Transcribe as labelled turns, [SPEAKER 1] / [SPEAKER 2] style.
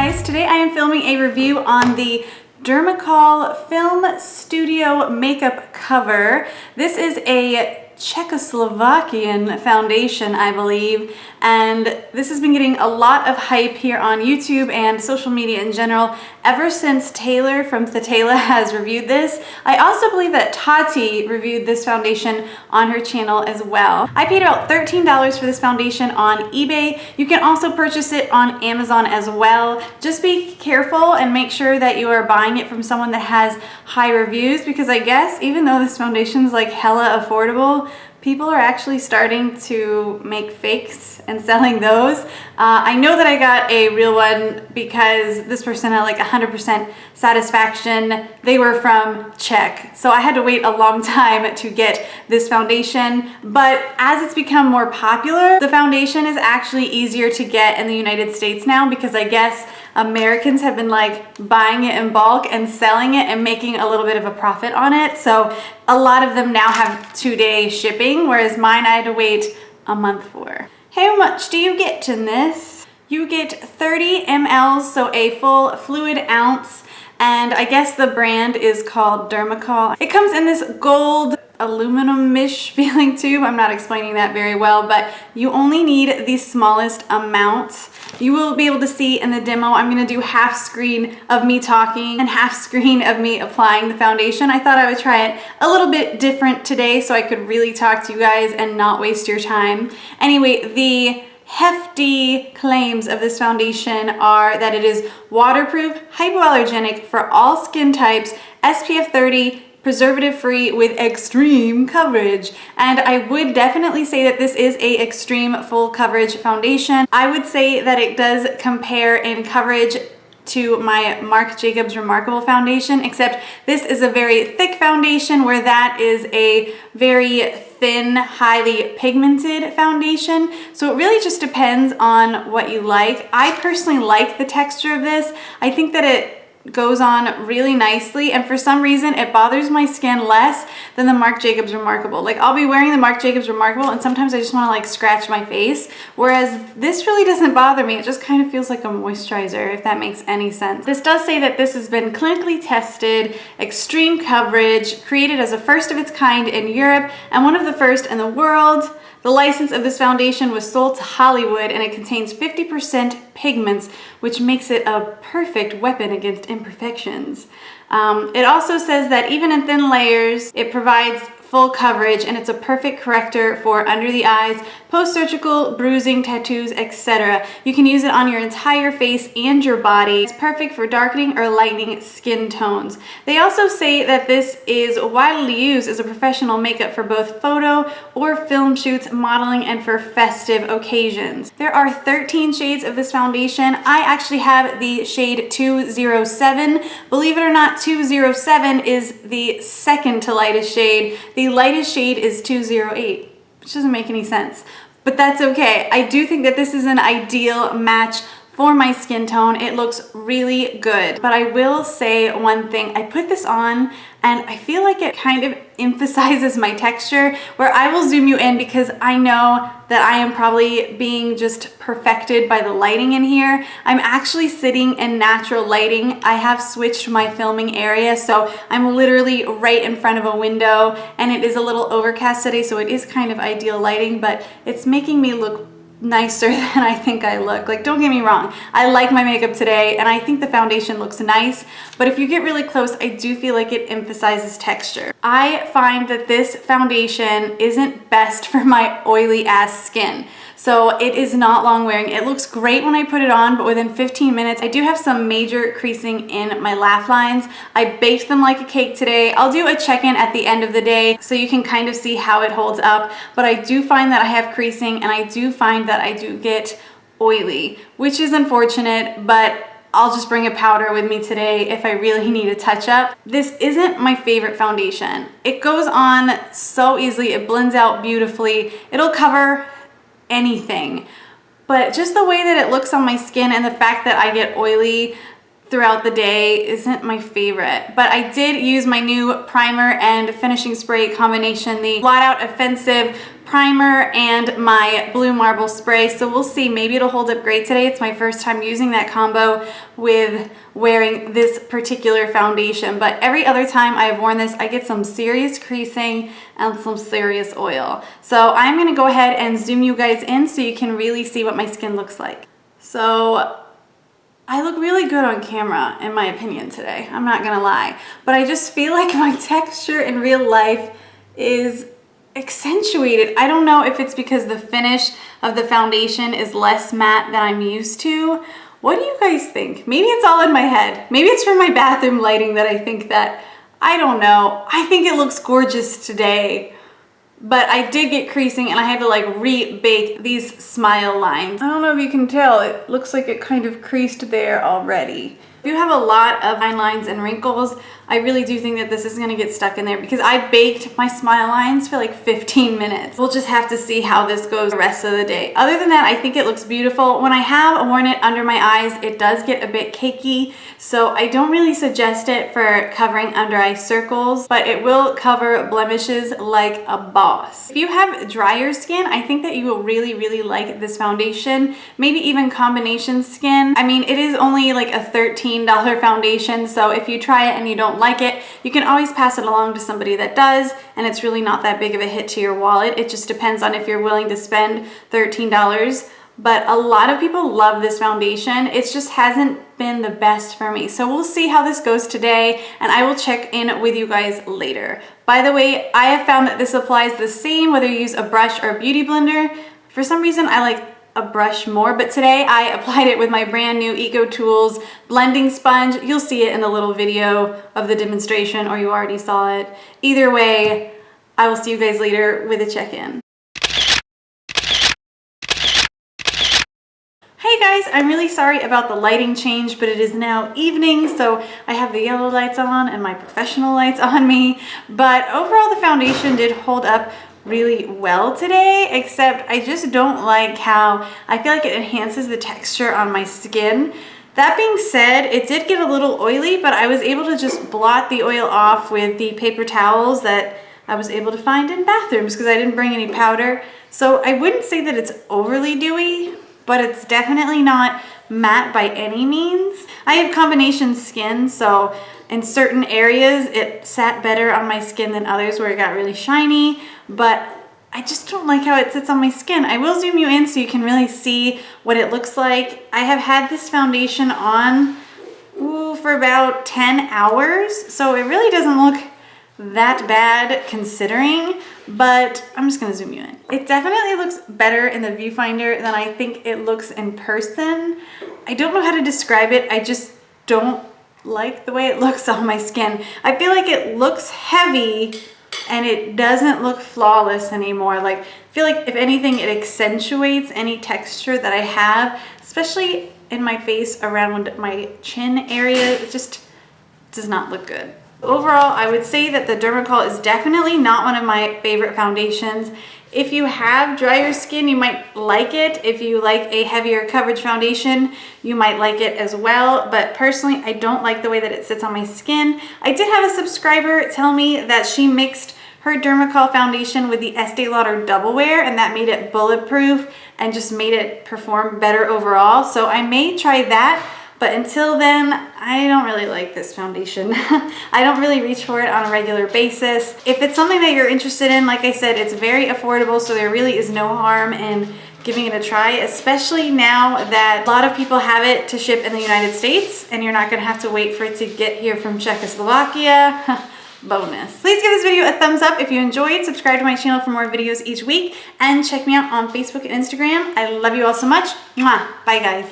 [SPEAKER 1] guys, today I am filming a review on the Dermacol Film Studio Makeup Cover. This is a Czechoslovakian foundation, I believe, and this has been getting a lot of hype here on YouTube and social media in general ever since Taylor from Taylor has reviewed this. I also believe that Tati reviewed this foundation on her channel as well. I paid about $13 for this foundation on eBay. You can also purchase it on Amazon as well. Just be careful and make sure that you are buying it from someone that has high reviews, because I guess even though this foundation is like hella affordable, people are actually starting to make fakes and selling those. I know that I got a real one because this person had like 100% satisfaction. They were from Czech, so I had to wait a long time to get this foundation. But as it's become more popular, the foundation is actually easier to get in the United States now, because I guess Americans have been like buying it in bulk and selling it and making a little bit of a profit on it. So a lot of them now have 2-day shipping, whereas mine I had to wait a month for. How much do you get in this? You get 30 ml, so a full fluid ounce, and I guess the brand is called Dermacol. It comes in this gold aluminum-ish feeling tube. I'm not explaining that very well, but you only need the smallest amount. You will be able to see in the demo, I'm gonna do half screen of me talking and half screen of me applying the foundation. I thought I would try it a little bit different today so I could really talk to you guys and not waste your time. Anyway, the hefty claims of this foundation are that it is waterproof, hypoallergenic for all skin types, SPF 30, preservative-free with extreme coverage. And I would definitely say that this is a extreme full coverage foundation. I would say that it does compare in coverage to my Marc Jacobs Remarkable foundation, except this is a very thick foundation where that is a very thin, highly pigmented foundation. So it really just depends on what you like. I personally like the texture of this. I think that it goes on really nicely, and for some reason it bothers my skin less than the Marc Jacobs Remarkable. Like, I'll be wearing the Marc Jacobs Remarkable and sometimes I just want to like scratch my face, whereas this really doesn't bother me. It just kind of feels like a moisturizer, if that makes any sense. This does say that this has been clinically tested, extreme coverage, created as a first of its kind in Europe and one of the first in the world. The license of this foundation was sold to Hollywood, and it contains 50% pigments, which makes it a perfect weapon against imperfections. It also says that even in thin layers, it provides full coverage, and it's a perfect corrector for under the eyes, post-surgical, bruising, tattoos, etc. You can use it on your entire face and your body. It's perfect for darkening or lightening skin tones. They also say that this is widely used as a professional makeup for both photo or film shoots, modeling, and for festive occasions. There are 13 shades of this foundation. I actually have the shade 207. Believe it or not, 207 is the second to lightest shade. The lightest shade is 208, which doesn't make any sense, but that's okay. I do think that this is an ideal match for my skin tone. It looks really good, but I will say one thing. I put this on and I feel like it kind of emphasizes my texture, where I will zoom you in because I know that I am probably being just perfected by the lighting in here. I'm actually sitting in natural lighting. I have switched my filming area, so I'm literally right in front of a window, and it is a little overcast today, so it is kind of ideal lighting, but it's making me look nicer than I think I look. Like, don't get me wrong, I like my makeup today and I think the foundation looks nice, but if you get really close, I do feel like it emphasizes texture. I find that this foundation isn't best for my oily ass skin. So it is not long wearing. It looks great when I put it on, but within 15 minutes, I do have some major creasing in my laugh lines. I baked them like a cake today. I'll do a check-in at the end of the day so you can kind of see how it holds up, but I do find that I have creasing, and I do find that I do get oily, which is unfortunate, but I'll just bring a powder with me today if I really need a touch up. This isn't my favorite foundation. It goes on so easily. It blends out beautifully. It'll cover anything, but just the way that it looks on my skin and the fact that I get oily throughout the day isn't my favorite. But I did use my new primer and finishing spray combination, the Blot Out Offensive primer and my blue marble spray. So we'll see, maybe it'll hold up great today. It's my first time using that combo with wearing this particular foundation, but every other time I've worn this, I get some serious creasing and some serious oil. So I'm gonna go ahead and zoom you guys in so you can really see what my skin looks like. So I look really good on camera, in my opinion, today. I'm not gonna lie, but I just feel like my texture in real life is accentuated. I don't know if it's because the finish of the foundation is less matte than I'm used to. What do you guys think? Maybe it's all in my head. Maybe it's from my bathroom lighting that I think that. I don't know. I think it looks gorgeous today, but I did get creasing and I had to like re-bake these smile lines. I don't know if you can tell, it looks like it kind of creased there already. If you have a lot of fine lines and wrinkles, I really do think that this is gonna get stuck in there because I baked my smile lines for like 15 minutes. We'll just have to see how this goes the rest of the day. Other than that, I think it looks beautiful. When I have worn it under my eyes, it does get a bit cakey, so I don't really suggest it for covering under eye circles, but it will cover blemishes like a boss. If you have drier skin, I think that you will really, really like this foundation, maybe even combination skin. I mean, it is only like a $13 foundation, so if you try it and you don't like it, you can always pass it along to somebody that does, and it's really not that big of a hit to your wallet. It just depends on if you're willing to spend $13. But a lot of people love this foundation. It just hasn't been the best for me. So we'll see how this goes today, and I will check in with you guys later. By the way, I have found that this applies the same whether you use a brush or a beauty blender. For some reason, I like a brush more, but today I applied it with my brand new Eco Tools blending sponge. You'll see it in the little video of the demonstration, or you already saw it. Either way, I will see you guys later with a check-in. Hey guys, I'm really sorry about the lighting change, but it is now evening, so I have the yellow lights on and my professional lights on me. But overall, the foundation did hold up really well today, except I just don't like how I feel like it enhances the texture on my skin. That being said, it did get a little oily, but I was able to just blot the oil off with the paper towels that I was able to find in bathrooms because I didn't bring any powder. So I wouldn't say that it's overly dewy, but it's definitely not matte by any means. I have combination skin, so in certain areas it sat better on my skin than others where it got really shiny, but I just don't like how it sits on my skin. I will zoom you in so you can really see what it looks like. I have had this foundation on for about 10 hours, so it really doesn't look that bad considering, but I'm just gonna zoom you in. It definitely looks better in the viewfinder than I think it looks in person. I don't know how to describe it. I just don't like the way it looks on my skin. I feel like it looks heavy and it doesn't look flawless anymore. Like, I feel like if anything, it accentuates any texture that I have, especially in my face around my chin area. It just does not look good. Overall, I would say that the Dermacol is definitely not one of my favorite foundations. If you have drier skin, you might like it. If you like a heavier coverage foundation, you might like it as well. But personally, I don't like the way that it sits on my skin. I did have a subscriber tell me that she mixed her Dermacol foundation with the Estee Lauder Double Wear, and that made it bulletproof and just made it perform better overall. So I may try that. But until then, I don't really like this foundation. I don't really reach for it on a regular basis. If it's something that you're interested in, like I said, it's very affordable, so there really is no harm in giving it a try, especially now that a lot of people have it to ship in the United States, and you're not gonna have to wait for it to get here from Czechoslovakia. Bonus. Please give this video a thumbs up if you enjoyed, subscribe to my channel for more videos each week, and check me out on Facebook and Instagram. I love you all so much. Mwah. Bye guys.